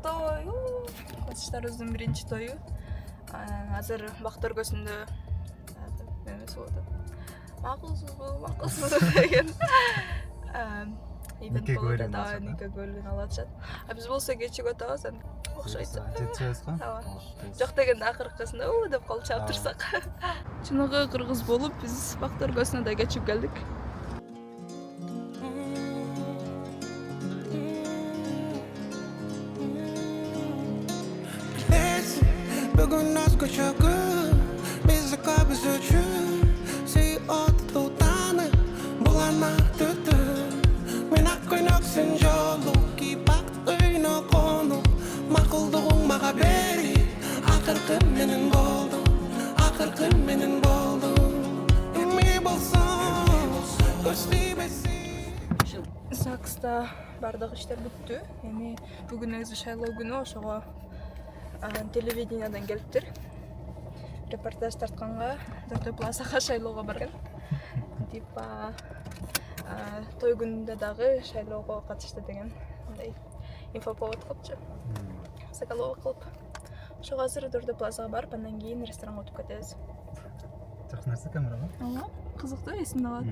той. Класстарыбыздын биринчи тою. Азыр бактар көзүндө эмес болуп атат. Макулсузбу деген ивент болуп атат. Нике көлүн алып атышат. Биз болсо кечик отабыз, окшойт. Жетсебиз го? Жок дегенде акыркысында деп кол чаап турсак. Чыныгы кыргыз болуп, биз бактар көзүнө да кечип келдик. Бүгін насқа шақы Бізді қабыз үшін Сүй оты тұтаны Бұлана түті Мен ақ көйнөксін жолу Кипақ үйні қону Мақылдығың маға бері Ақырқын менің болдым Ақырқын менің болдым Емей болсам Көстей бесін ЗАГСта бардық иштер бүттү. Эми бүгүн негизи шайлоо күнү, ошого телевидениядан келиптир. Репортаж тартканга Дордой Плазага шайлоого барган. Типа той күнүндө дагы шайлоого катышты деген мындай инфоповод кылыпчы. Заголовок кылып. Ошого азыр Дордой Плазага барып, андан кийин ресторанга өтүп кетебиз. Жакшы нерсе камерага? Ооба, кызыктуу, эсимде калат.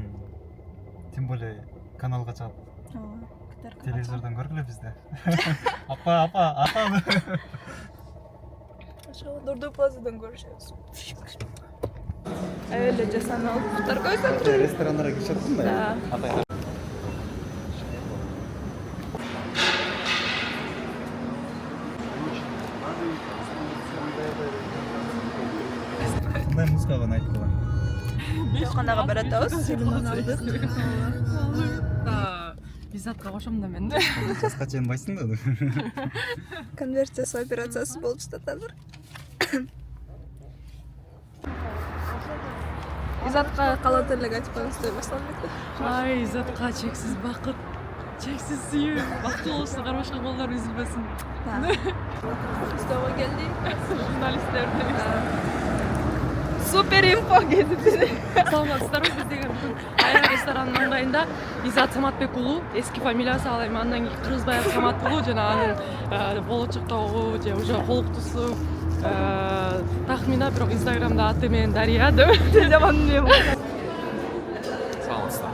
Тем более каналга чыгып Ооба, телевизордон көргүлө бизди. Апа. Ошо Дордой Плазадан көрүшөбүз. Эле жасанып алыптар койсоң. Ресторандарга киришет да? Да. Кандай музыкага айтып коет? Бейханага баратабыз, фильмден алдык. Изатка кошом да мен. Жаска чейин байсың да. Конверт жасоо операциясы болуп жатат азыр. Изатка калат элек айтып коюңуздар башталды. Ай, Изатка чексиз бакыт, чексиз сүйүү, бактылуу болсун, кармашка колдор үзүлбөсүн. Стого келди. Журналисттер Супер инфо кетти. саламатсыздарбы? Биз деген бүгүн Аян ресторанынын ыңгайында Изат Саматбек уулу, эски фамилиясы ал эми андан кийин Кыргызбаев Самат уулу жана анын болочоктогу же уже колуктусу тахмина, бирок Инстаграмда аты менен Дария деп жаман эме болду. Саламатсыздар.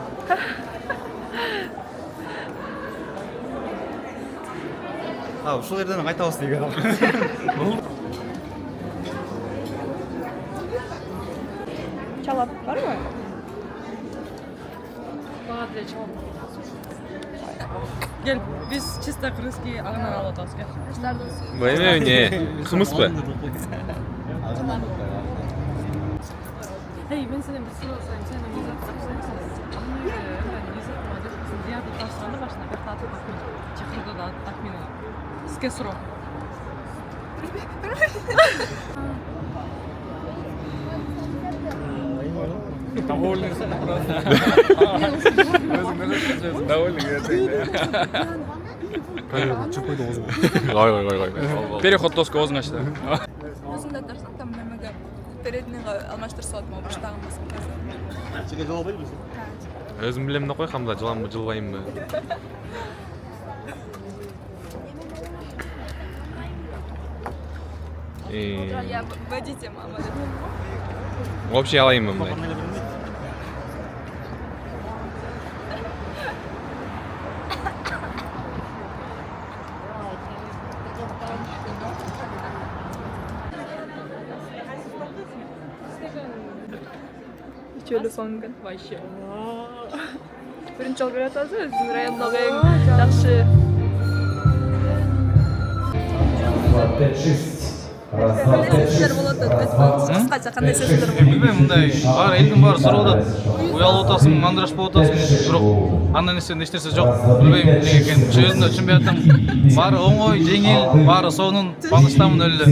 Ушул жерден кайтабыз деген. Чалап барбы? Бага деле чалам. Гел, биз чисто кыргызский агынан алып атабыз, кел. Bu эме кымызбы? Эй, мен сенен бир суроо сурайын, сен Изат тапсырсың. Изат мадепсин зияда таштанды башына бир татып такмин. Чакырды да такмин. Сизге суроо. Довольный. Переход доска өзүң ачты. Өзүндө тарсак там немеге переднийге алмаштырса болот, могу баштаган Чеге жол албайбыз. Өзүм билем да койгам да, жыламбы, жылбайымбы. Я водите, мама. Вообще алайынбы мындай. Телефон. Вообще. Биринчи жол көрүп атабыз, биздин райондогу эң жакшы. Кандай сезимдер болот деп кыскача кандай сезимдер болот? Билбейм, мындай баары элдин баары сурап атат. Уялып атасың, мандыраш болуп атасың, бирок андан эч нерсе жок. Билбейм эмне экенин. Өзүмдө түшүнбөй атам. Баары оңой, жеңил, баары сонун, кубанычтамын өлө.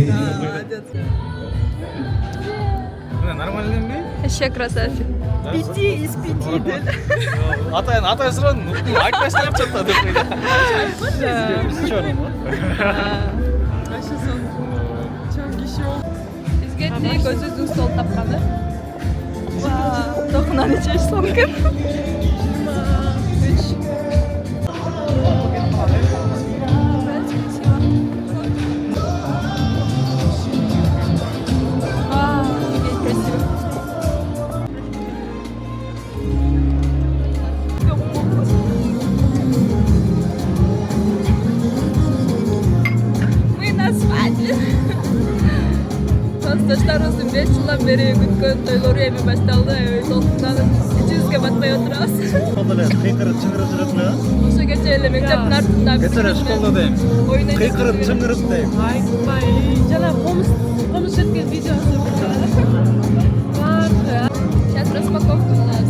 Мына нормально эмне? Вообще красавчик. 5 из 5 dedi. Атай сурадым, айтпай салып жатты деп койду. Вообще сон. Чоң киши ол. Бизге тек өзүбүздүн стол тапканы. Токунан ичеш сомкын. 3. Кубуштарыбыздын 5 жылдан бери күткөн тойлору эми башталды. Ошондуктан ичибизге батпай отурабыз. Школда эле кыйкырып чыңырып жүрөсүң да? Ошо кече эле мектептин артында Кече эле школда дейм. Кыйкырып чыңырып дейм. Айтпай жана комуз жеткен видеосу бар. Сейчас распаковка у нас.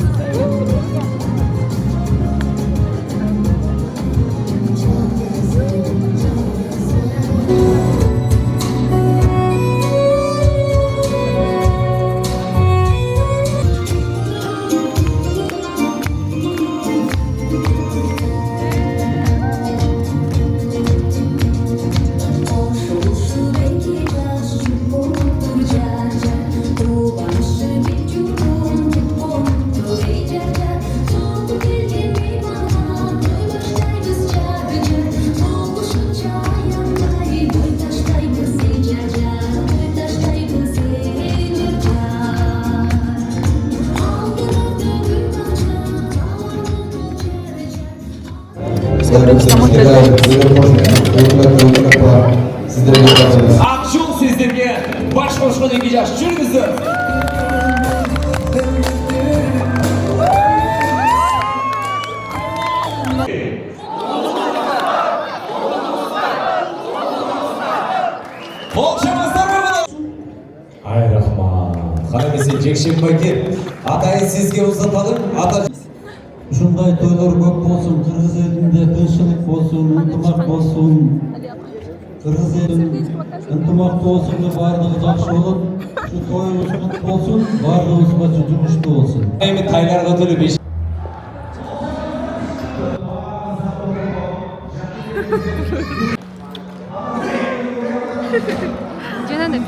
Акжол сіздерге баш қосқан еге жас жүріңіздер. Болшамаздар ма бұны? Ай рахмат. Қайбесе Жексенбайке атайын сізге ұзаталым. Ушундай тойлор көп болсун, кыргыз элинде тынччылык болсун, ынтымак болсун. Кыргыз элинин ынтымактуулугу баардыгы жакшы болот. Ушу тоюбуз кут болсун, баардыгыбызга жумуштуу болсун. Эми тайларга төлөп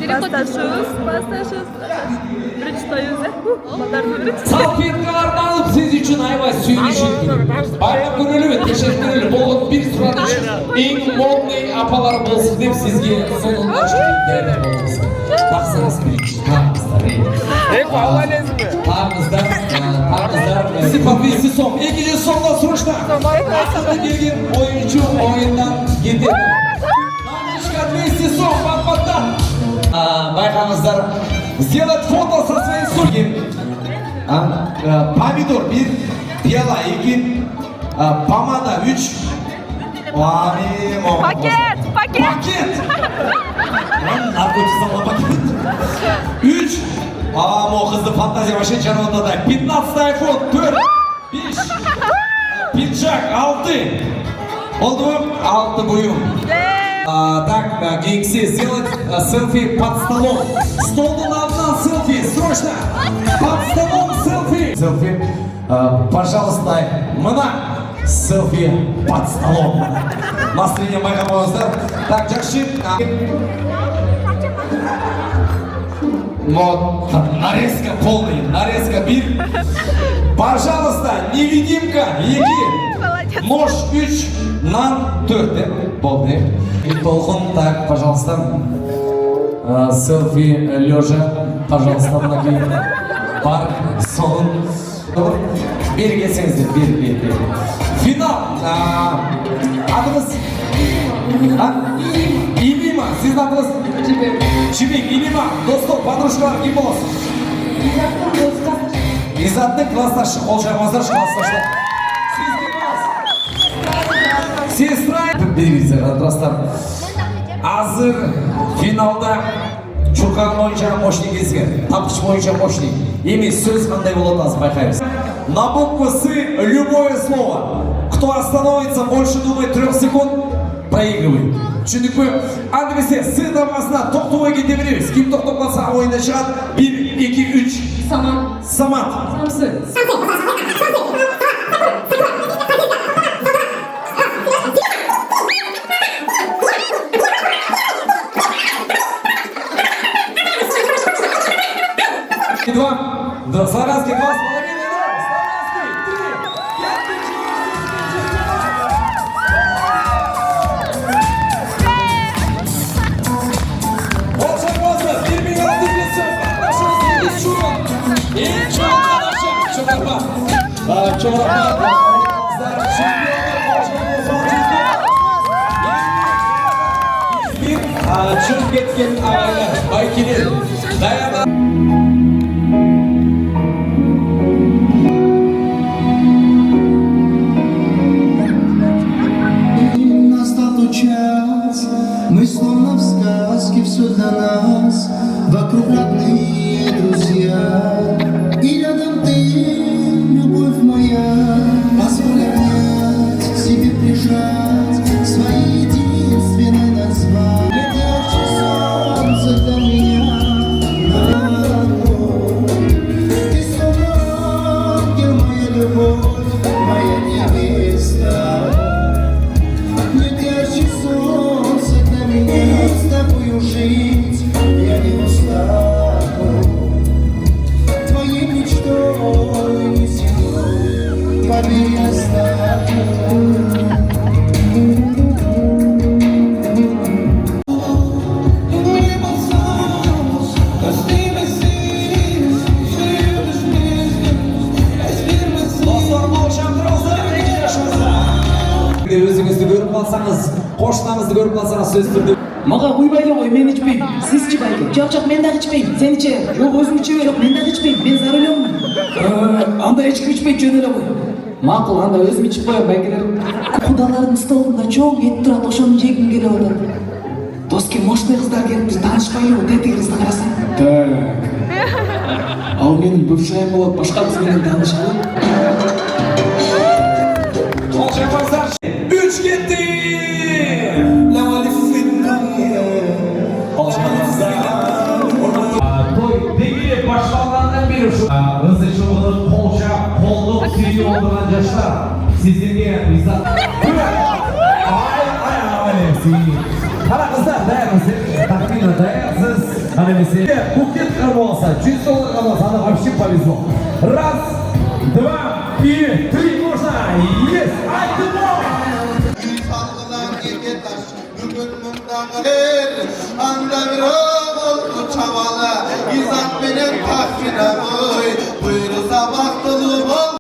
Басташыбыз. Биринчи тоюбуз. Балдарды берет. салфеткаларды алып сиз үчүн аябай сүйүнүчү байрам күнүнү тешеккенелер болгон бир сураныч эң модный апалар болсун деп сизге сонун таксаңыз биринчи таңыздар сипатвести сом 200 сомдон срочно акыры келген оюнчу оюндан кетет 200 сом батпаттан байкаңыздар сделать фото со своей судьей. Помидор 1, пиала 2, помада 3. Пакет! Пакет! Наркотик сала пакет. 3. Мо кызды фантазия вообще чарвада. 15 iPhone 4, 5. Пиджак 6. Oldu mu? 6 буюм. Так, гейкси, сделать селфи под столом. Столдун алдынан селфи, срочно! Под столом селфи! Селфи, пожалуйста, мына селфи под столом. Настроение байкамаңыздар. Так, жакшы. Но нарезка полный, нарезка 1. Пожалуйста, невидимка 2. Нож 3, нан 4. Болды. И толкун, так, пожалуйста. Селфи лежа, пожалуйста, ноги. Бар, солун. Бери келсеңіздер, бери. Финал. Адыңыз? Илима, сіздің адыңыз? Чебек, Илима, достор, подружкалар, кім боласың? Изаттың классташы, қол жағмаздар, классташы. Сестра беріңіздер, адрастар. Азыр финалда Чуркан бойынша мощный кезген, Тапкыч бойынша мощный. Емес сөз қандай болады азыр байқаймыз. На букву С любое слово. Кто остановится больше, думает, 3 секунд, проигрывает. Түсіндік? Андемесе, С дамасына тоқтуға кете береміз. Кім тоқтап қалса ойында шығады. 1, 2, 3. Самат. Два. Славянский класс. Çıkıp ketken ağaylar, Baykeli, Dayan Настал тот час, мы словно в сказке, все для нас, вокруг родные друзья. И рядом ты, любовь моя, позволь обнять, себе прижать, свои единственные названия. Нет ярче солнца для меня, ты словно ангел, моя любовь, моя невеста. Нет ярче солнца для меня, с тобою жить я не устану. Твоей мечтой не силой, поверь, я стану. Өзіңізді көріп қалсаңыз, қошынаңызды көріп қалсаңыз сөз түрде. Мага куйбайды ғой, мен ичпейм. Сиз ичпайсыз. Жок, мен дагы ичпейм. Сен иче. Жок, өзүм иче берем. Мен дагы ичпейм. Мен за рулёммун. Анда эч ким ичпейт жөн эле кой. Макул, анда өзүм ичип коем, байкелерим. Кудалардын столунда чоң эт турат, ошону жегим келип атат. Доски мощный кыздар келип, таанышпайлыбы, тетиги кызды карасаң. Так. Ал менин бывшайым болот, башка кыз менен таанышалы. Қол шапаңыздар. 3 кетті. Қол шапаңыздар. Той дегеле башталғаннан бері ызы шылығып, қол шап, қолдық сүйі отырған жаштар. Сіздерге риза. Қара қыздар, дайырсыз. Тақмина дайырсыз. Қана меселе. Букет қыр болса, $100 болса, ана вообще повезло. Раз, два и три. Можно. Yes. Anda bir oğul çavala, izat benim takvine koy. Buyur sabah dolu bol